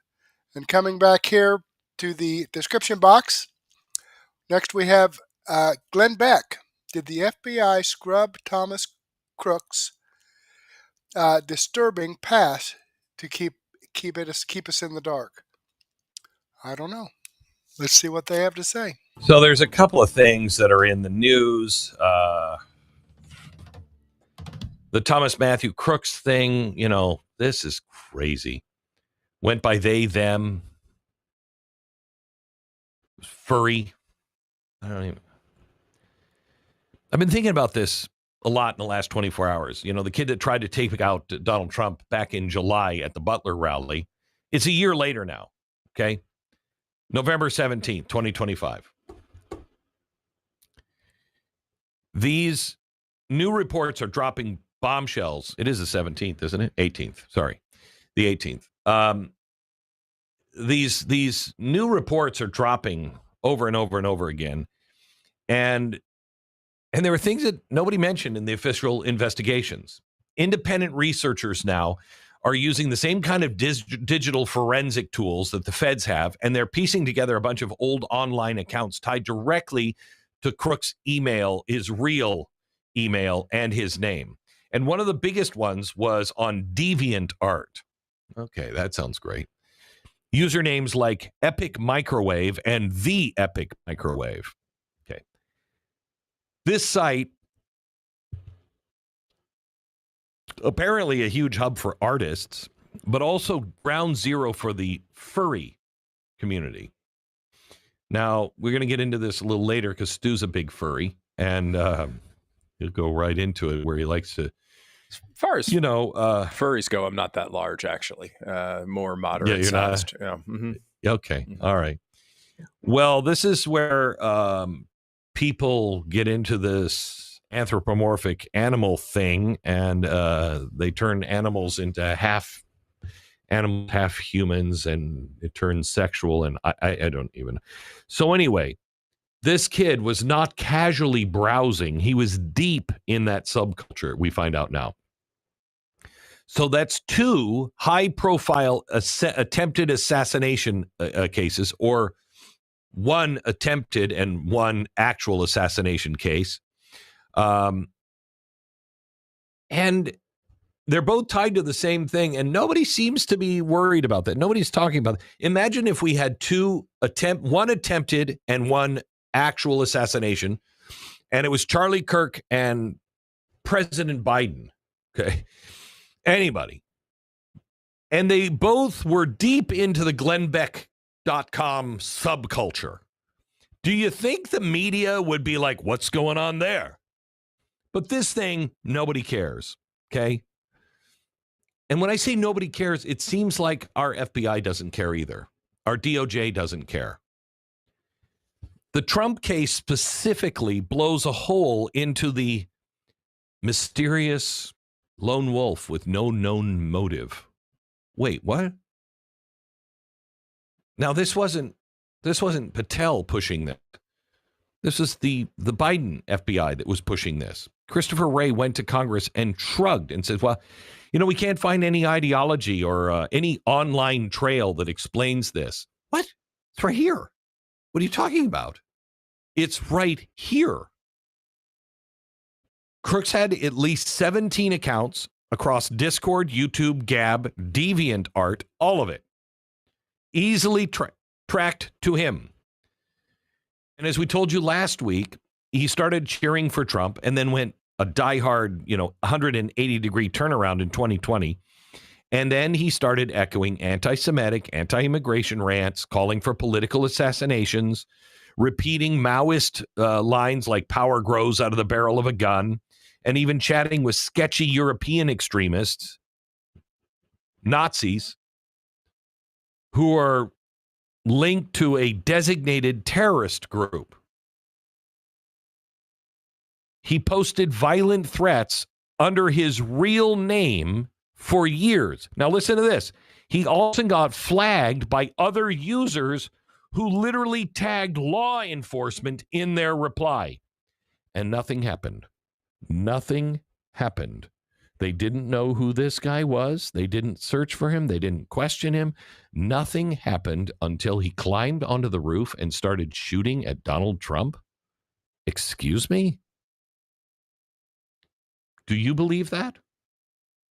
And coming back here to the description box, next we have Glenn Beck. Did the FBI scrub Thomas Crooks disturbing past to keep us in the dark? I don't know. Let's see what they have to say. So there's a couple of things that are in the news. The Thomas Matthew Crooks thing, you know, this is crazy. Went by they, them. Furry. I've been thinking about this a lot in the last 24 hours. You know, the kid that tried to take out Donald Trump back in July at the Butler rally. It's a year later now, okay? November 17th, 2025. These new reports are dropping bombshells. It is the 17th, isn't it? 18th, sorry. The 18th. these new reports are dropping over and over and over again, and there were things that nobody mentioned in the official investigations. Independent researchers now are using the same kind of digital forensic tools that the feds have, and they're piecing together a bunch of old online accounts tied directly to Crooks' email, his real email, and his name. And one of the biggest ones was on DeviantArt. Okay, that sounds great. Usernames like Epic Microwave and The Epic Microwave. Okay. This site, apparently a huge hub for artists, but also ground zero for the furry community. Now, we're going to get into this a little later because Stu's a big furry, and he'll go right into it where he likes to. As far as furries go, I'm not that large, actually. More moderate sized. Yeah. Mm-hmm. Okay. All right. Well, this is where people get into this anthropomorphic animal thing, and they turn animals into half animals, half humans, and it turns sexual, and I don't even. So anyway, this kid was not casually browsing. He was deep in that subculture, we find out now. So that's 2 high-profile attempted assassination cases, or 1 attempted and 1 actual assassination case. And they're both tied to the same thing, and nobody seems to be worried about that. Nobody's talking about it. Imagine if we had 1 attempted and 1 actual assassination, and it was Charlie Kirk and President Biden. Okay. Anybody. And they both were deep into the GlennBeck.com subculture. Do you think the media would be like, what's going on there? But this thing, nobody cares. Okay. And when I say nobody cares, it seems like our FBI doesn't care either. Our DOJ doesn't care. The Trump case specifically blows a hole into the mysterious lone wolf with no known motive. Wait, what? Now, this wasn't Patel pushing that. This is the Biden FBI that was pushing this. Christopher Wray went to Congress and shrugged and said, well, we can't find any ideology or any online trail that explains this. What? It's right here. What are you talking about? It's right here. Crooks had at least 17 accounts across Discord, YouTube, Gab, DeviantArt, all of it. Easily tracked to him. And as we told you last week, he started cheering for Trump and then went a diehard, 180-degree turnaround in 2020. And then he started echoing anti-Semitic, anti-immigration rants, calling for political assassinations, repeating Maoist lines like power grows out of the barrel of a gun, and even chatting with sketchy European extremists, Nazis, who are linked to a designated terrorist group. He posted violent threats under his real name for years. Now listen to this. He also got flagged by other users who literally tagged law enforcement in their reply. And nothing happened. Nothing happened. They didn't know who this guy was. They didn't search for him. They didn't question him. Nothing happened until he climbed onto the roof and started shooting at Donald Trump. Excuse me? Do you believe that?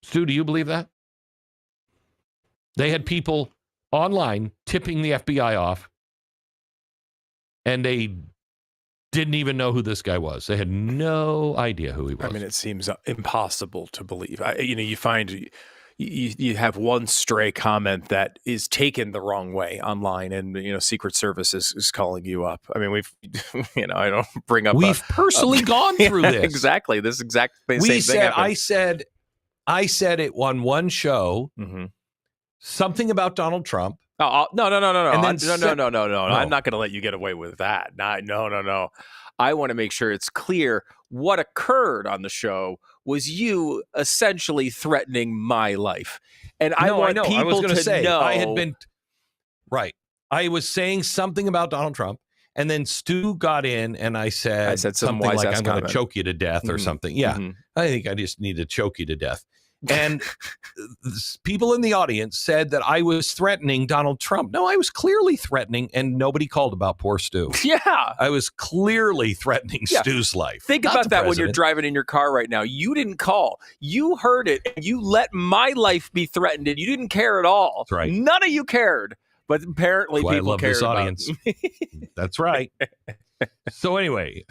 Stu, do you believe that? They had people online tipping the FBI off, and they didn't even know who this guy was. They had no idea who he was. I mean, it seems impossible to believe. You find you have one stray comment that is taken the wrong way online, and Secret Service is calling you up. I mean, we've I don't bring up. We've personally gone through this. Exactly. This exact same thing happened. I said it on one show. Mm-hmm. Something about Donald Trump. Oh, no. And then No. I'm not going to let you get away with that. No. I want to make sure it's clear what occurred on the show was you essentially threatening my life. And I want people to know. I had been Right. I was saying something about Donald Trump, and then Stu got in, and I said something like, I'm going to choke you to death or something. Yeah. I think I just need to choke you to death. And people in the audience said that I was threatening Donald Trump. No, I was clearly threatening, and nobody called about poor Stu. Yeah. I was clearly threatening Stu's life. Think about that when you're driving in your car right now. You didn't call. You heard it, and you let my life be threatened, and you didn't care at all. That's right. None of you cared, but apparently people I love cared this audience. That's right. So anyway,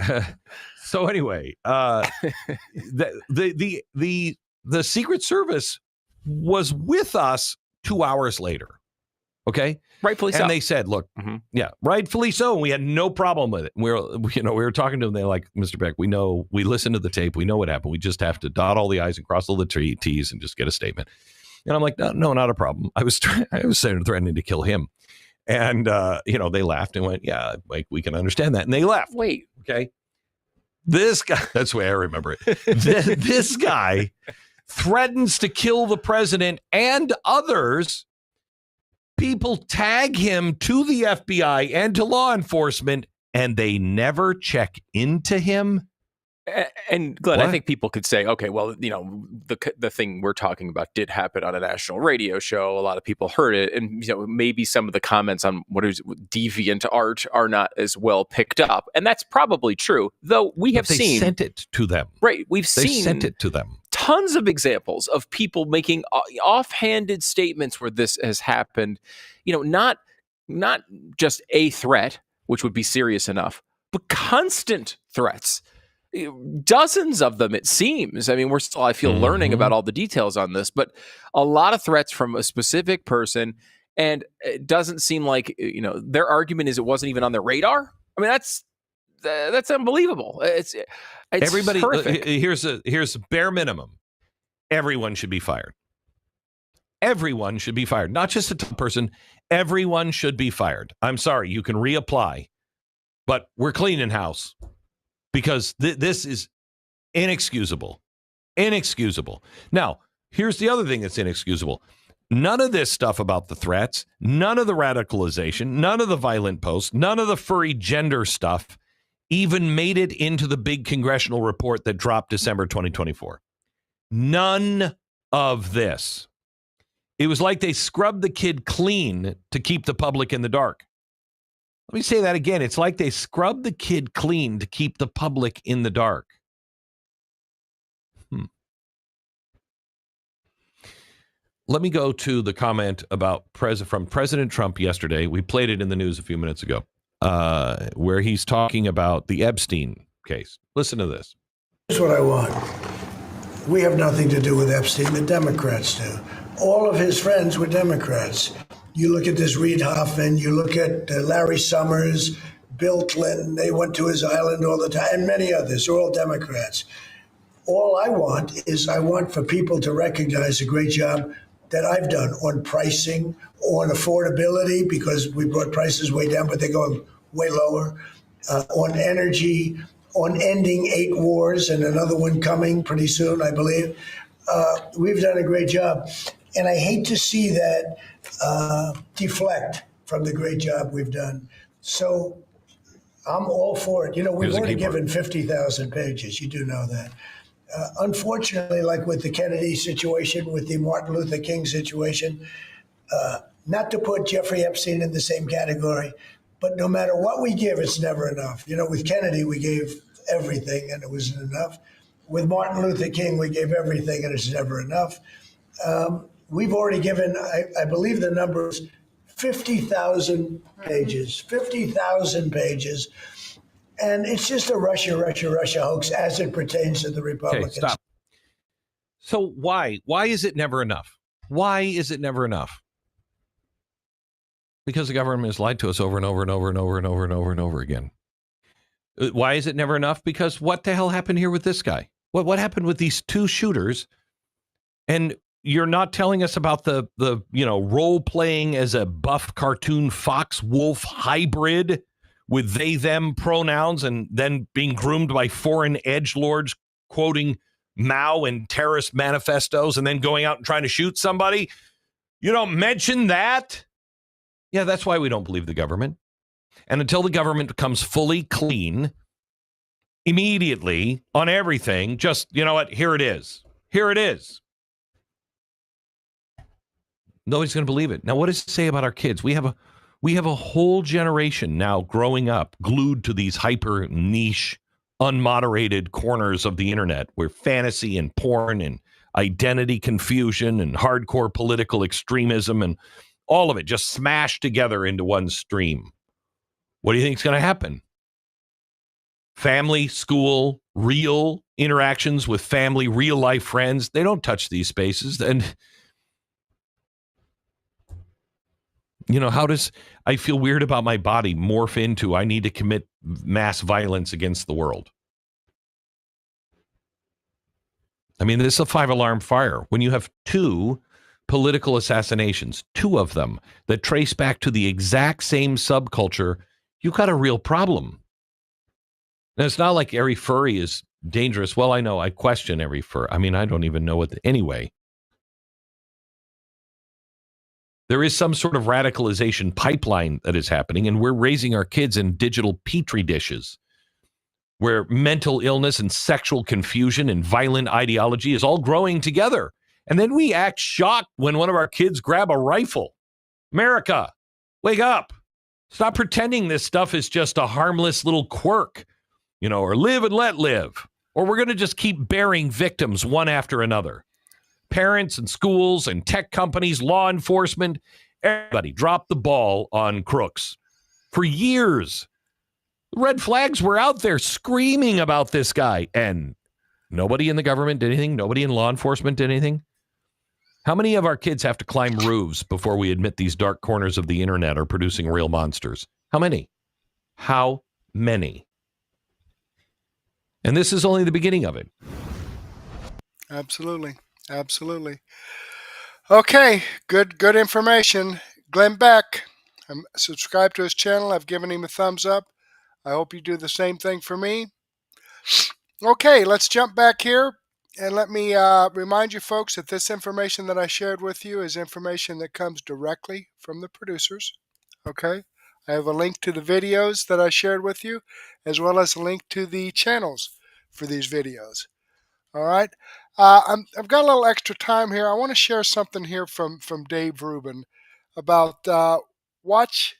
the Secret Service was with us 2 hours later. Okay, rightfully so. And they said, "Look, yeah, rightfully so." And we had no problem with it. We were talking to them. They're like, "Mr. Beck, we know. We listened to the tape. We know what happened. We just have to dot all the I's and cross all the T's and just get a statement." And I'm like, "No, not a problem." I was threatening to kill him, and they laughed and went, "Yeah, like we can understand that." And they left. Wait, okay. This guy, that's the way I remember it. This guy threatens to kill the president and others. People tag him to the FBI and to law enforcement, and they never check into him. And Glenn, I think people could say, okay, well, the thing we're talking about did happen on a national radio show. A lot of people heard it, and maybe some of the comments on what is deviant art are not as well picked up, and that's probably true. Though we have seen sent it to them, right? They sent it to them. Tons of examples of people making offhanded statements where this has happened. Not just a threat, which would be serious enough, but constant threats. Dozens of them, it seems. I mean, we're still, I feel, learning about all the details on this, but a lot of threats from a specific person, and it doesn't seem like their argument is it wasn't even on their radar. I mean, that's unbelievable. It's everybody. horrific. Here's a bare minimum. Everyone should be fired. Everyone should be fired. Not just a top person. Everyone should be fired. I'm sorry, you can reapply, but we're cleaning house. Because this is inexcusable. Inexcusable. Now, here's the other thing that's inexcusable. None of this stuff about the threats, none of the radicalization, none of the violent posts, none of the furry gender stuff even made it into the big congressional report that dropped December 2024. None of this. It was like they scrubbed the kid clean to keep the public in the dark. Let me say that again. It's like they scrubbed the kid clean to keep the public in the dark. Let me go to the comment about from President Trump yesterday. We played it in the news a few minutes ago, where he's talking about the Epstein case. Listen to this. Here's what I want. We have nothing to do with Epstein. The Democrats do. All of his friends were Democrats. You look at this Reid Hoffman, you look at Larry Summers, Bill Clinton, they went to his island all the time, and many others, they're all Democrats. All I want for people to recognize the great job that I've done on pricing, on affordability, because we brought prices way down, but they're going way lower, on energy, on ending 8 wars and another one coming pretty soon, I believe. We've done a great job. And I hate to see that deflect from the great job we've done. So I'm all for it. We've already given 50,000 pages. You do know that. Unfortunately, like with the Kennedy situation, with the Martin Luther King situation, not to put Jeffrey Epstein in the same category, but no matter what we give, it's never enough. With Kennedy, we gave everything and it wasn't enough. With Martin Luther King, we gave everything and it's never enough. We've already given, I believe the number is 50,000 pages, 50,000 pages. And it's just a Russia hoax as it pertains to the Republicans. Okay, stop. So why is it never enough? Why is it never enough? Because the government has lied to us over and over and over and over and over and over and over again. Why is it never enough? Because what the hell happened here with this guy? What happened with these 2 shooters? And you're not telling us about the role playing as a buff cartoon fox wolf hybrid with they them pronouns and then being groomed by foreign edgelords quoting Mao and terrorist manifestos and then going out and trying to shoot somebody. You don't mention that. Yeah, that's why we don't believe the government. And until the government becomes fully clean, immediately on everything, just, you know what, here it is. Here it is. Nobody's going to believe it. Now, what does it say about our kids? We have a whole generation now growing up glued to these hyper niche, unmoderated corners of the internet where fantasy and porn and identity confusion and hardcore political extremism and all of it just smashed together into one stream. What do you think is going to happen? Family, school, real interactions with family, real life friends, they don't touch these spaces. And you know, how does I feel weird about my body morph into I need to commit mass violence against the world? I mean, this is a 5-alarm fire. When you have 2 political assassinations, 2 of them that trace back to the exact same subculture, you've got a real problem. Now, it's not like every furry is dangerous. Well, I know. I question every fur. I mean, I don't even know what. Anyway, there is some sort of radicalization pipeline that is happening, and we're raising our kids in digital petri dishes where mental illness and sexual confusion and violent ideology is all growing together. And then we act shocked when one of our kids grab a rifle. America, wake up. Stop pretending this stuff is just a harmless little quirk, you know, or live and let live. Or we're going to just keep burying victims one after another. Parents and schools and tech companies, law enforcement, everybody dropped the ball on Crooks. For years, red flags were out there screaming about this guy, and nobody in the government did anything. Nobody in law enforcement did anything. How many of our kids have to climb roofs before we admit these dark corners of the internet are producing real monsters? How many? How many? And this is only the beginning of it. Absolutely. Absolutely. Okay, good information. Glenn Beck, I'm subscribed to his channel. I've given him a thumbs up. I hope you do the same thing for me. Okay, let's jump back here. And let me remind you folks that this information that I shared with you is information that comes directly from the producers. Okay, I have a link to the videos that I shared with you, as well as a link to the channels for these videos. All right, I've got a little extra time here. I want to share something here from Dave Rubin about watch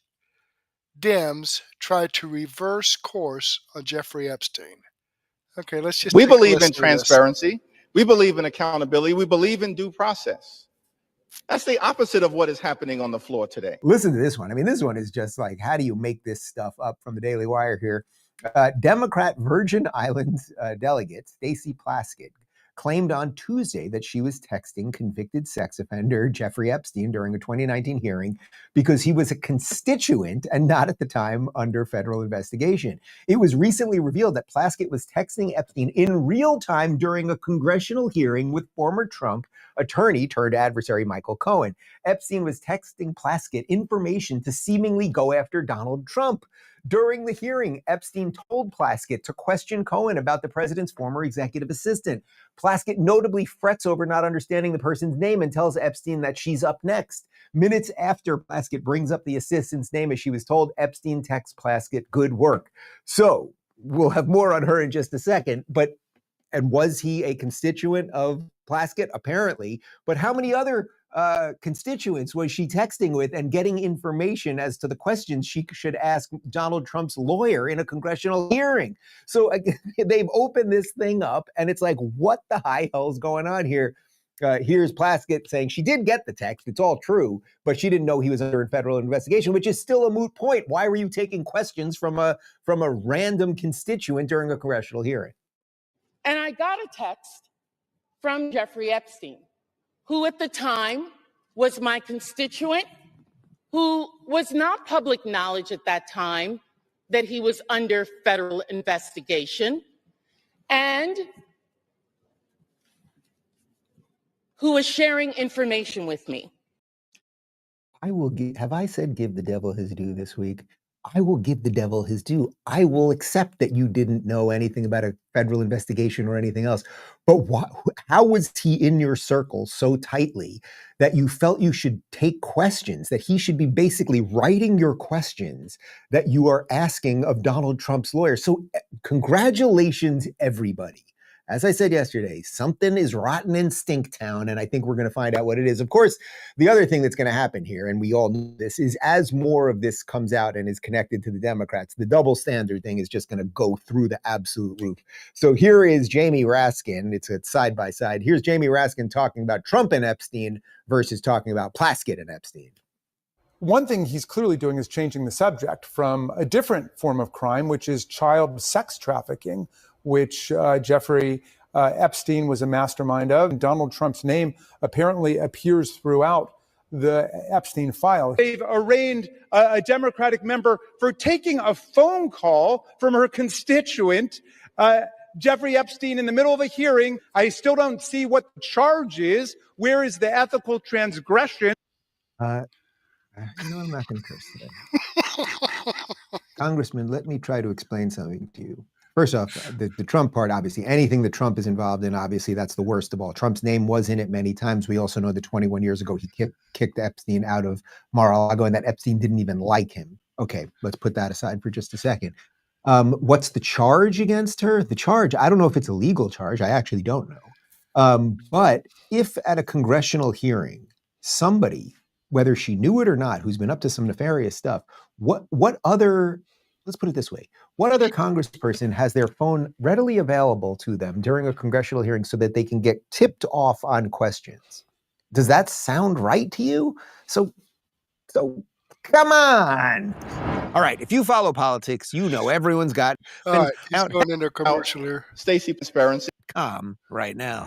Dems try to reverse course on Jeffrey Epstein. Okay, let's just. We believe in transparency. We believe in accountability. We believe in due process. That's the opposite of what is happening on the floor today. Listen to this one. I mean, this one is just like, how do you make this stuff up from the Daily Wire here? Democrat Virgin Islands delegate Stacey Plaskett claimed on Tuesday that she was texting convicted sex offender Jeffrey Epstein during a 2019 hearing because he was a constituent and not at the time under federal investigation. It was recently revealed that Plaskett was texting Epstein in real time during a congressional hearing with former Trump attorney turned adversary Michael Cohen. Epstein was texting Plaskett information to seemingly go after Donald Trump. During the hearing, Epstein told Plaskett to question Cohen about the president's former executive assistant. Plaskett notably frets over not understanding the person's name and tells Epstein that she's up next. Minutes after Plaskett brings up the assistant's name, as she was told, Epstein texts Plaskett, "Good work." So we'll have more on her in just a second. And was he a constituent of Plaskett? Apparently. But how many other constituents was she texting with and getting information as to the questions she should ask Donald Trump's lawyer in a congressional hearing? So they've opened this thing up, and it's like, what the high hell's going on here? Here's Plaskett saying she did get the text. It's all true, but she didn't know he was under a federal investigation, which is still a moot point. Why were you taking questions from a random constituent during a congressional hearing? And I got a text from Jeffrey Epstein, who at the time was my constituent, who was not public knowledge at that time that he was under federal investigation, and who was sharing information with me. Have I said give the devil his due this week? I will give the devil his due. I will accept that you didn't know anything about a federal investigation or anything else. But how was he in your circle so tightly that you felt you should take questions, that he should be basically writing your questions that you are asking of Donald Trump's lawyer? So congratulations, everybody. As I said yesterday, something is rotten in Stinktown, and I think we're going to find out what it is. Of course, the other thing that's going to happen here, and we all know this, is as more of this comes out and is connected to the Democrats, the double standard thing is just going to go through the absolute roof. So here is Jamie Raskin. It's a side by side. Here's Jamie Raskin talking about Trump and Epstein versus talking about Plaskett and Epstein. One thing he's clearly doing is changing the subject from a different form of crime, which is child sex trafficking, which Jeffrey Epstein was a mastermind of. Donald Trump's name apparently appears throughout the Epstein file. They've arraigned a Democratic member for taking a phone call from her constituent, Jeffrey Epstein, in the middle of a hearing. I still don't see what the charge is. Where is the ethical transgression? I'm not going to curse today. Congressman, let me try to explain something to you. First off, the Trump part, obviously, anything that Trump is involved in, obviously, that's the worst of all. Trump's name was in it many times. We also know that 21 years ago, he kicked Epstein out of Mar-a-Lago, and that Epstein didn't even like him. Okay, let's put that aside for just a second. What's the charge against her? The charge, I don't know if it's a legal charge. I actually don't know. But if at a congressional hearing, somebody, whether she knew it or not, who's been up to some nefarious stuff, what other, let's put it this way, what other congressperson has their phone readily available to them during a congressional hearing so that they can get tipped off on questions? Does that sound right to you? So come on. All right, if you follow politics, you know everyone's got. All right, he's going into a commercial here. Stacey transparency. Right now.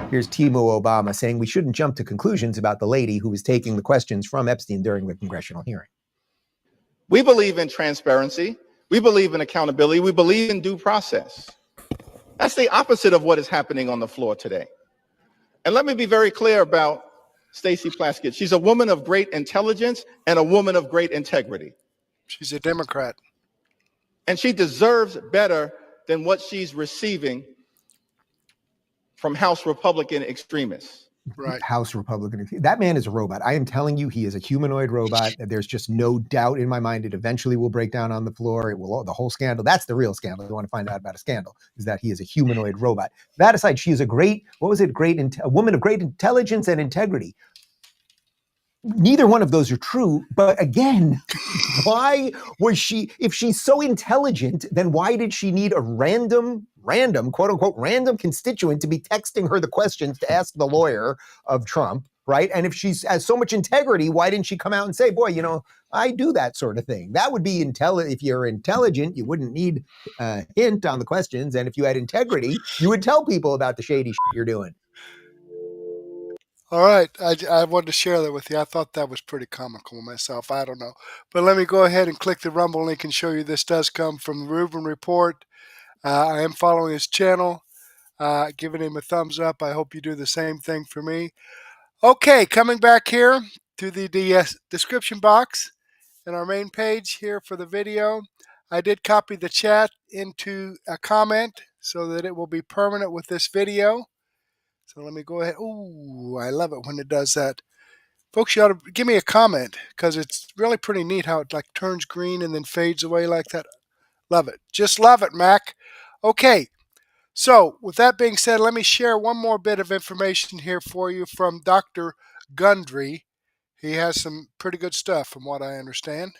Here's Timo Obama saying we shouldn't jump to conclusions about the lady who was taking the questions from Epstein during the congressional hearing. We believe in transparency. We believe in accountability. We believe in due process. That's the opposite of what is happening on the floor today. And let me be very clear about Stacey Plaskett. She's a woman of great intelligence and a woman of great integrity. She's a Democrat. And she deserves better than what she's receiving from House Republican extremists. Right. House Republican. That man is a robot. I am telling you, he is a humanoid robot. There's just no doubt in my mind it eventually will break down on the floor. It will, the whole scandal. That's the real scandal. You want to find out about a scandal, is that he is a humanoid robot. That aside, she is a great, a woman of great intelligence and integrity. Neither one of those are true. But again, why was she, if she's so intelligent, then why did she need a random, quote unquote, random constituent to be texting her the questions to ask the lawyer of Trump, right? And if she has so much integrity, why didn't she come out and say, boy, you know, I do that sort of thing? That would be if you're intelligent, you wouldn't need a hint on the questions. And if you had integrity, you would tell people about the shady shit you're doing. All right, I wanted to share that with you. I thought that was pretty comical myself. I don't know. But let me go ahead and click the Rumble link and show you this does come from the Rubin Report. I am following his channel, giving him a thumbs up. I hope you do the same thing for me. Okay, coming back here to the description box and our main page here for the video. I did copy the chat into a comment so that it will be permanent with this video. So let me go ahead. Ooh, I love it when it does that. Folks, you ought to give me a comment because it's really pretty neat how it like turns green and then fades away like that. Love it. Just love it, Mac. Okay, so with that being said, let me share one more bit of information here for you from Dr. Gundry. He has some pretty good stuff from what I understand.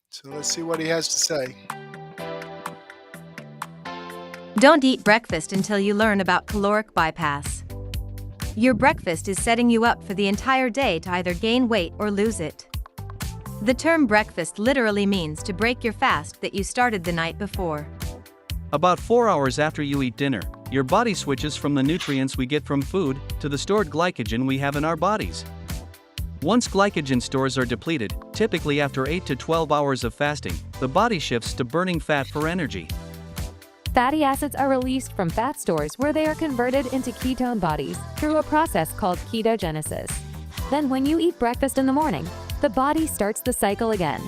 So let's see what he has to say. Don't eat breakfast until you learn about caloric bypass. Your breakfast is setting you up for the entire day to either gain weight or lose it. The term breakfast literally means to break your fast that you started the night before. About 4 hours after you eat dinner, your body switches from the nutrients we get from food to the stored glycogen we have in our bodies. Once glycogen stores are depleted, typically after 8 to 12 hours of fasting, the body shifts to burning fat for energy. Fatty acids are released from fat stores where they are converted into ketone bodies through a process called ketogenesis. Then when you eat breakfast in the morning, the body starts the cycle again.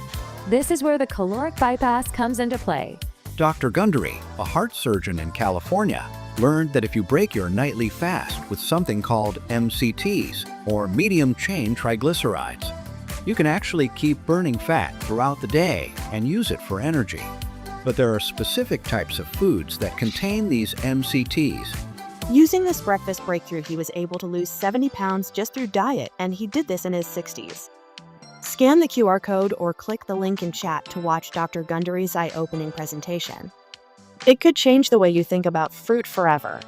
This is where the caloric bypass comes into play. Dr. Gundry, a heart surgeon in California, learned that if you break your nightly fast with something called MCTs, or medium chain triglycerides, you can actually keep burning fat throughout the day and use it for energy. But there are specific types of foods that contain these MCTs. Using this breakfast breakthrough, he was able to lose 70 pounds just through diet, and he did this in his 60s. Scan the QR code or click the link in chat to watch Dr. Gundry's eye-opening presentation. It could change the way you think about fruit forever.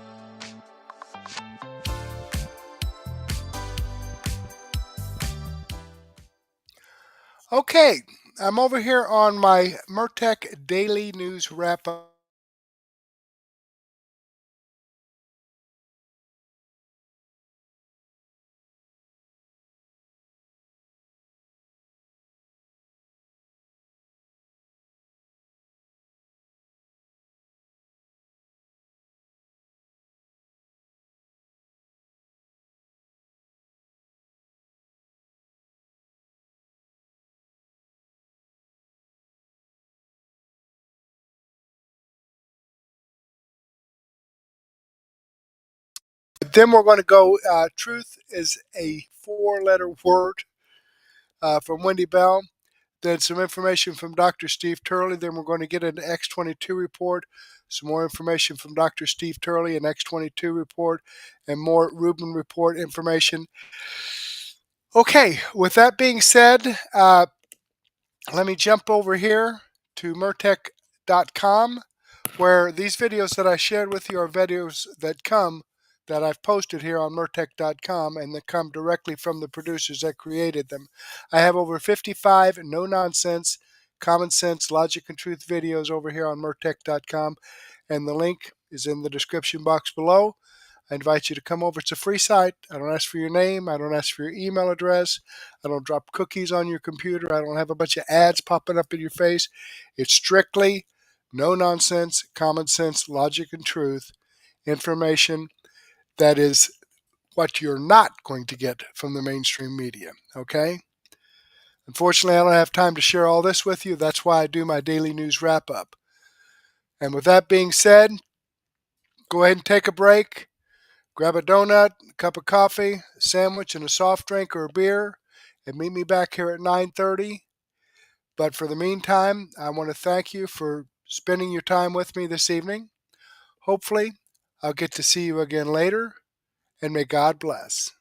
Okay, I'm over here on my Murtec Daily News Wrap-Up. Then we're going to go, truth is a 4-letter word from Wendy Bell. Then some information from Dr. Steve Turley. Then we're going to get an X22 report, some more information from Dr. Steve Turley, an X22 report, and more Rubin report information. Okay, with that being said, let me jump over here to Murtec.com, where these videos that I shared with you are videos that I've posted here on Murtec.com and that come directly from the producers that created them. I have over 55 no-nonsense, common sense, logic and truth videos over here on Murtec.com, and the link is in the description box below. I invite you to come over. It's a free site. I don't ask for your name. I don't ask for your email address. I don't drop cookies on your computer. I don't have a bunch of ads popping up in your face. It's strictly no-nonsense, common sense, logic and truth information. That is what you're not going to get from the mainstream media, okay? Unfortunately, I don't have time to share all this with you. That's why I do my daily news wrap-up. And with that being said, go ahead and take a break. Grab a donut, a cup of coffee, a sandwich, and a soft drink or a beer, and meet me back here at 9:30. But for the meantime, I want to thank you for spending your time with me this evening. Hopefully, I'll get to see you again later, and may God bless.